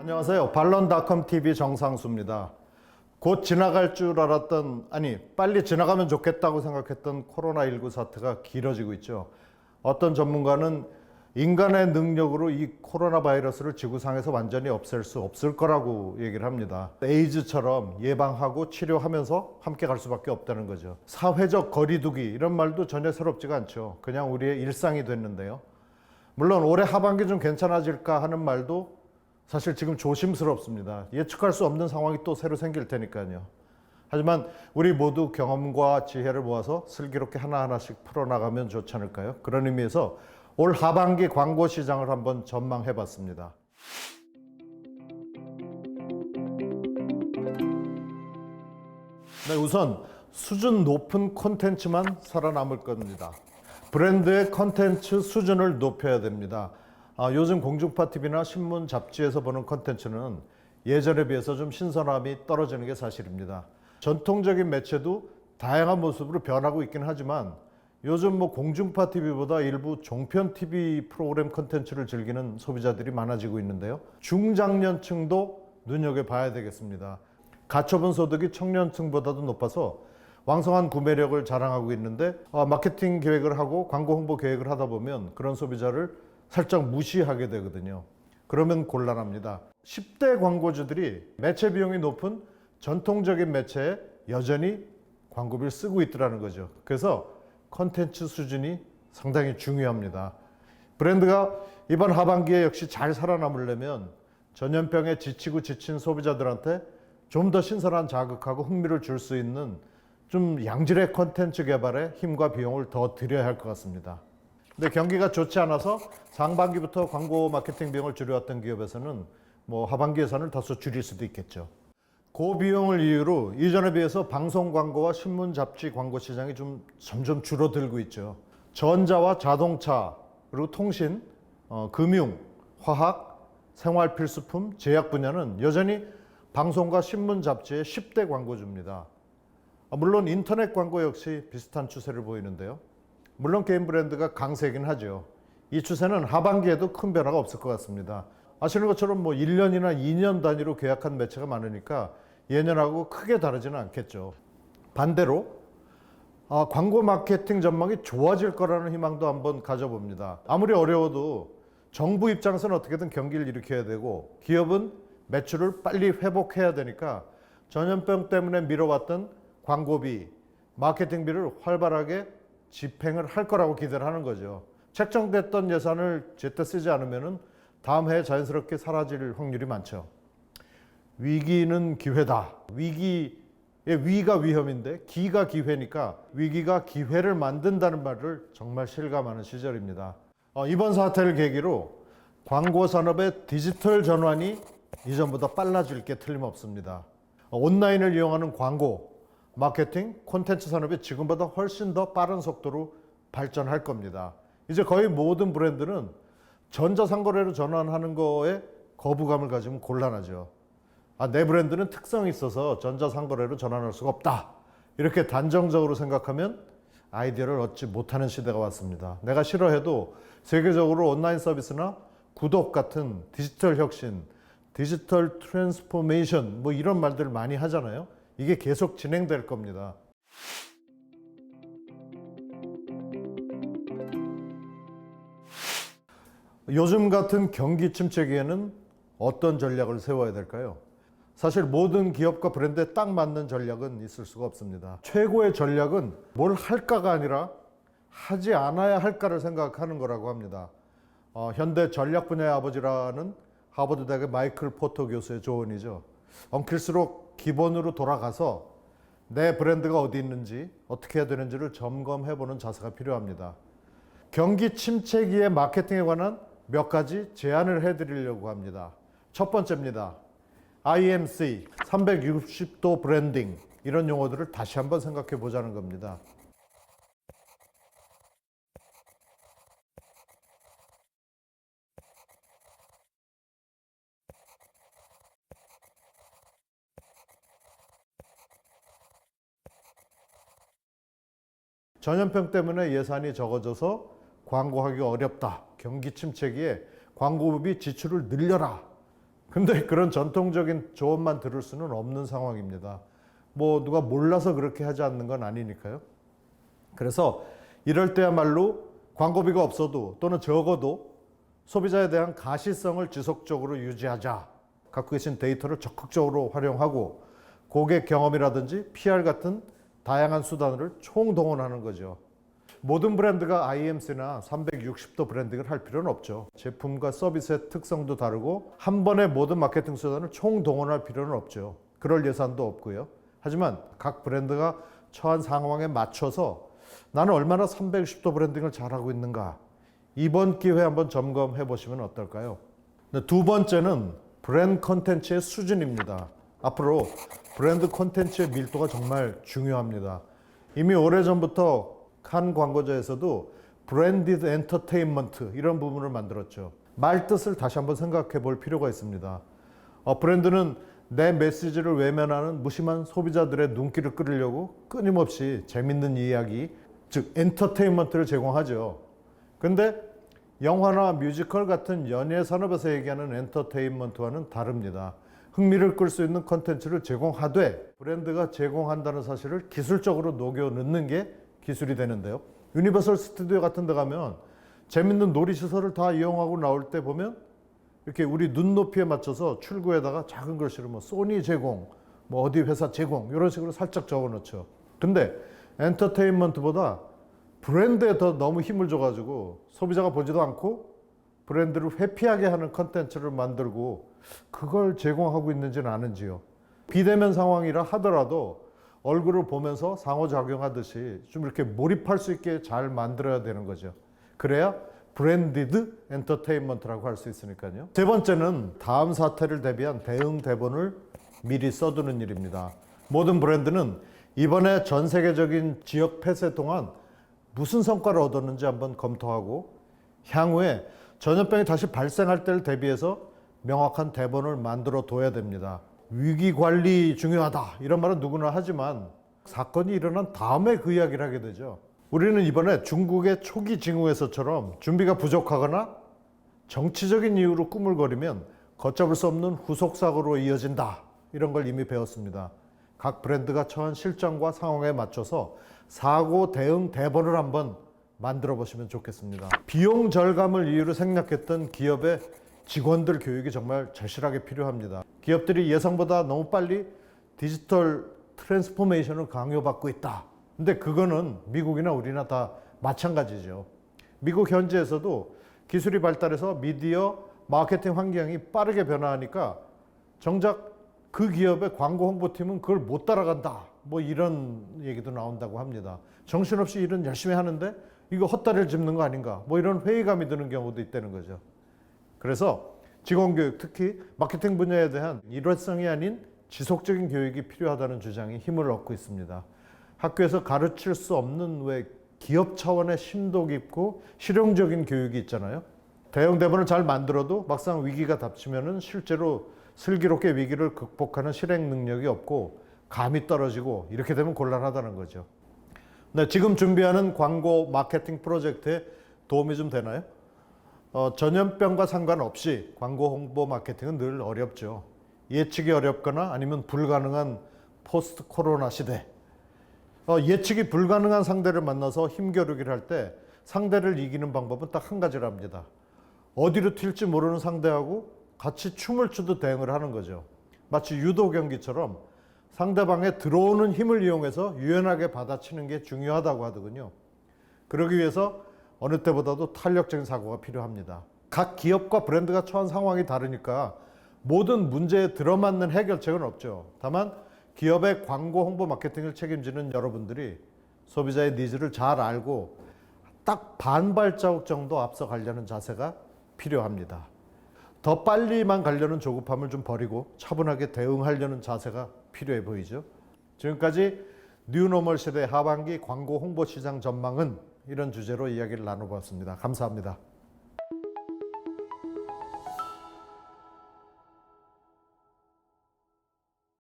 안녕하세요. 반론닷컴 TV 정상수입니다. 곧 지나갈 줄 알았던, 빨리 지나가면 좋겠다고 생각했던 코로나19 사태가 길어지고 있죠. 어떤 전문가는 인간의 능력으로 이 코로나 바이러스를 지구상에서 완전히 없앨 수 없을 거라고 얘기를 합니다. 에이즈처럼 예방하고 치료하면서 함께 갈 수밖에 없다는 거죠. 사회적 거리두기 이런 말도 전혀 새롭지가 않죠. 그냥 우리의 일상이 됐는데요. 물론 올해 하반기 좀 괜찮아질까 하는 말도 사실 지금 조심스럽습니다. 예측할 수 없는 상황이 또 새로 생길 테니까요. 하지만 우리 모두 경험과 지혜를 모아서 슬기롭게 하나하나씩 풀어나가면 좋지 않을까요? 그런 의미에서 올 하반기 광고 시장을 한번 전망해 봤습니다. 네, 우선 수준 높은 콘텐츠만 살아남을 겁니다. 브랜드의 콘텐츠 수준을 높여야 됩니다. 요즘 공중파 TV나 신문, 잡지에서 보는 콘텐츠는 예전에 비해서 좀 신선함이 떨어지는 게 사실입니다. 전통적인 매체도 다양한 모습으로 변하고 있긴 하지만 요즘 공중파 TV보다 일부 종편 TV 프로그램 콘텐츠를 즐기는 소비자들이 많아지고 있는데요. 중장년층도 눈여겨봐야 되겠습니다. 가처분 소득이 청년층보다도 높아서 왕성한 구매력을 자랑하고 있는데 마케팅 계획을 하고 광고 홍보 계획을 하다 보면 그런 소비자를 살짝 무시하게 되거든요. 그러면 곤란합니다. 10대 광고주들이 매체 비용이 높은 전통적인 매체에 여전히 광고비를 쓰고 있더라는 거죠. 그래서 콘텐츠 수준이 상당히 중요합니다. 브랜드가 이번 하반기에 역시 잘 살아남으려면 전염병에 지치고 지친 소비자들한테 좀 더 신선한 자극하고 흥미를 줄 수 있는 좀 양질의 콘텐츠 개발에 힘과 비용을 더 들여야 할 것 같습니다. 근데 경기가 좋지 않아서 상반기부터 광고 마케팅 비용을 줄여왔던 기업에서는 하반기 예산을 다소 줄일 수도 있겠죠. 고비용을 이유로 이전에 비해서 방송 광고와 신문, 잡지 광고 시장이 좀 점점 줄어들고 있죠. 전자와 자동차, 그리고 통신, 금융, 화학, 생활 필수품, 제약 분야는 여전히 방송과 신문, 잡지의 10대 광고주입니다. 물론 인터넷 광고 역시 비슷한 추세를 보이는데요. 물론 개인 브랜드가 강세긴 하죠. 이 추세는 하반기에도 큰 변화가 없을 것 같습니다. 아시는 것처럼 1년이나 2년 단위로 계약한 매체가 많으니까 예년하고 크게 다르지는 않겠죠. 반대로 광고 마케팅 전망이 좋아질 거라는 희망도 한번 가져봅니다. 아무리 어려워도 정부 입장에서는 어떻게든 경기를 일으켜야 되고 기업은 매출을 빨리 회복해야 되니까 전염병 때문에 미뤄왔던 광고비, 마케팅비를 활발하게 집행을 할 거라고 기대를 하는 거죠. 책정됐던 예산을 제때 쓰지 않으면 다음 해에 자연스럽게 사라질 확률이 많죠. 위기는 기회다. 위기의 위가 위험인데 기가 기회니까 위기가 기회를 만든다는 말을 정말 실감하는 시절입니다. 이번 사태를 계기로 광고 산업의 디지털 전환이 이전보다 빨라질 게 틀림없습니다. 온라인을 이용하는 광고, 마케팅, 콘텐츠 산업이 지금보다 훨씬 더 빠른 속도로 발전할 겁니다. 이제 거의 모든 브랜드는 전자상거래로 전환하는 거에 거부감을 가지면 곤란하죠. 내 브랜드는 특성이 있어서 전자상거래로 전환할 수가 없다. 이렇게 단정적으로 생각하면 아이디어를 얻지 못하는 시대가 왔습니다. 내가 싫어해도 세계적으로 온라인 서비스나 구독 같은 디지털 혁신, 디지털 트랜스포메이션 이런 말들을 많이 하잖아요. 이게 계속 진행될 겁니다. 요즘 같은 경기 침체기에는 어떤 전략을 세워야 될까요? 사실 모든 기업과 브랜드에 딱 맞는 전략은 있을 수가 없습니다. 최고의 전략은 뭘 할까가 아니라 하지 않아야 할까를 생각하는 거라고 합니다. 현대 전략 분야의 아버지라는 하버드 대학의 마이클 포터 교수의 조언이죠. 엉킬수록 기본으로 돌아가서 내 브랜드가 어디 있는지 어떻게 해야 되는지를 점검해보는 자세가 필요합니다. 경기 침체기의 마케팅에 관한 몇 가지 제안을 해드리려고 합니다. 첫 번째입니다. IMC, 360도 브랜딩, 이런 용어들을 다시 한번 생각해 보자는 겁니다. 전염병 때문에 예산이 적어져서 광고하기가 어렵다. 경기 침체기에 광고비 지출을 늘려라. 근데 그런 전통적인 조언만 들을 수는 없는 상황입니다. 뭐 누가 몰라서 그렇게 하지 않는 건 아니니까요. 그래서 이럴 때야말로 광고비가 없어도 또는 적어도 소비자에 대한 가시성을 지속적으로 유지하자. 갖고 계신 데이터를 적극적으로 활용하고 고객 경험이라든지 PR 같은 다양한 수단을 총동원하는 거죠. 모든 브랜드가 IMC나 360도 브랜딩을 할 필요는 없죠. 제품과 서비스의 특성도 다르고 한 번에 모든 마케팅 수단을 총동원할 필요는 없죠. 그럴 예산도 없고요. 하지만 각 브랜드가 처한 상황에 맞춰서 나는 얼마나 360도 브랜딩을 잘하고 있는가, 이번 기회에 한번 점검해 보시면 어떨까요? 두 번째는 브랜드 콘텐츠의 수준입니다. 앞으로 브랜드 콘텐츠의 밀도가 정말 중요합니다. 이미 오래전부터 칸 광고제에서도 브랜디드 엔터테인먼트 이런 부분을 만들었죠. 말 뜻을 다시 한번 생각해 볼 필요가 있습니다. 브랜드는 내 메시지를 외면하는 무심한 소비자들의 눈길을 끌으려고 끊임없이 재밌는 이야기, 즉 엔터테인먼트를 제공하죠. 근데 영화나 뮤지컬 같은 연예 산업에서 얘기하는 엔터테인먼트와는 다릅니다. 흥미를 끌 수 있는 콘텐츠를 제공하되 브랜드가 제공한다는 사실을 기술적으로 녹여 넣는 게 기술이 되는데요. 유니버설 스튜디오 같은 데 가면 재밌는 놀이시설을 다 이용하고 나올 때 보면 이렇게 우리 눈높이에 맞춰서 출구에다가 작은 글씨로 뭐 소니 제공, 뭐 어디 회사 제공 이런 식으로 살짝 적어 놓죠. 근데 엔터테인먼트보다 브랜드에 더 너무 힘을 줘가지고 소비자가 보지도 않고 브랜드를 회피하게 하는 컨텐츠를 만들고 그걸 제공하고 있는지는 아는지요. 비대면 상황이라 하더라도 얼굴을 보면서 상호작용하듯이 좀 이렇게 몰입할 수 있게 잘 만들어야 되는 거죠. 그래야 브랜디드 엔터테인먼트라고 할 수 있으니까요. 세 번째는 다음 사태를 대비한 대응 대본을 미리 써두는 일입니다. 모든 브랜드는 이번에 전 세계적인 지역 폐쇄 동안 무슨 성과를 얻었는지 한번 검토하고 향후에 전염병이 다시 발생할 때를 대비해서 명확한 대본을 만들어 둬야 됩니다. 위기 관리 중요하다 이런 말은 누구나 하지만 사건이 일어난 다음에 그 이야기를 하게 되죠. 우리는 이번에 중국의 초기 징후에서처럼 준비가 부족하거나 정치적인 이유로 꾸물거리면 걷잡을 수 없는 후속 사고로 이어진다 이런 걸 이미 배웠습니다. 각 브랜드가 처한 실정과 상황에 맞춰서 사고 대응 대본을 한번 만들어 보시면 좋겠습니다. 비용 절감을 이유로 생략했던 기업의 직원들 교육이 정말 절실하게 필요합니다. 기업들이 예상보다 너무 빨리 디지털 트랜스포메이션을 강요받고 있다. 근데 그거는 미국이나 우리나 다 마찬가지죠. 미국 현지에서도 기술이 발달해서 미디어 마케팅 환경이 빠르게 변화하니까 정작 그 기업의 광고 홍보팀은 그걸 못 따라간다. 뭐 이런 얘기도 나온다고 합니다. 정신없이 일은 열심히 하는데 이거 헛다리를 짚는 거 아닌가. 뭐 이런 회의감이 드는 경우도 있다는 거죠. 그래서 직원 교육, 특히 마케팅 분야에 대한 일회성이 아닌 지속적인 교육이 필요하다는 주장이 힘을 얻고 있습니다. 학교에서 가르칠 수 없는 왜 기업 차원의 심도 깊고 실용적인 교육이 있잖아요. 대응 대본을 잘 만들어도 막상 위기가 닥치면은 실제로 슬기롭게 위기를 극복하는 실행 능력이 없고 감이 떨어지고 이렇게 되면 곤란하다는 거죠. 네, 지금 준비하는 광고 마케팅 프로젝트에 도움이 좀 되나요? 전염병과 상관없이 광고 홍보 마케팅은 늘 어렵죠. 예측이 어렵거나 아니면 불가능한 포스트 코로나 시대. 예측이 불가능한 상대를 만나서 힘겨루기를 할 때 상대를 이기는 방법은 딱 한 가지랍니다. 어디로 튈지 모르는 상대하고 같이 춤을 추듯 대응을 하는 거죠. 마치 유도 경기처럼 상대방의 들어오는 힘을 이용해서 유연하게 받아치는 게 중요하다고 하더군요. 그러기 위해서 어느 때보다도 탄력적인 사고가 필요합니다. 각 기업과 브랜드가 처한 상황이 다르니까 모든 문제에 들어맞는 해결책은 없죠. 다만 기업의 광고 홍보 마케팅을 책임지는 여러분들이 소비자의 니즈를 잘 알고 딱 반발자국 정도 앞서 가려는 자세가 필요합니다. 더 빨리만 가려는 조급함을 좀 버리고 차분하게 대응하려는 자세가 필요해 보이죠. 지금까지 뉴노멀 시대 하반기 광고 홍보 시장 전망은 이런 주제로 이야기를 나눠봤습니다. 감사합니다.